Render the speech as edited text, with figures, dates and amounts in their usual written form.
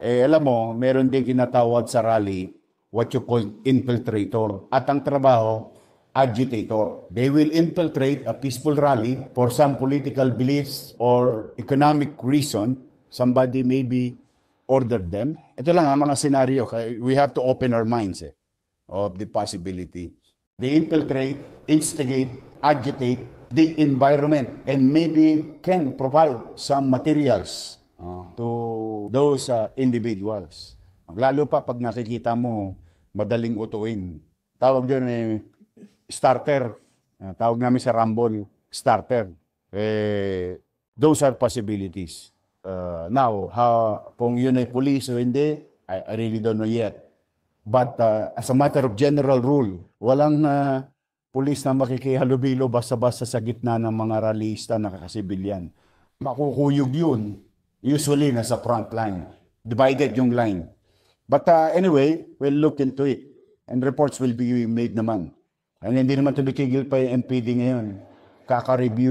Alam mo, meron din kinatawag sa rally what you call infiltrator. At ang trabaho, agitator. They will infiltrate a peaceful rally for some political beliefs or economic reason. Somebody maybe ordered them. Ito lang ang mga senaryo. We have to open our minds of the possibility. They infiltrate, instigate, agitate the environment and maybe can provide some materials to those individuals. Lalo pa pag nakikita mo madaling utuin. Tawag yun starter. Tawag namin sa Rumble, starter. Those are possibilities. Now, kung yun ay police o hindi, I really don't know yet. But as a matter of general rule, walang pulis na makikihalubilo basta-basta sa gitna ng mga rallyista na kasibilyan. Makukuyog yun. Usually nasa front line. Divided yung line. But anyway, we'll look into it. And reports will be made naman. And hindi naman tumikigil pa yung MPD ngayon. Kaka-review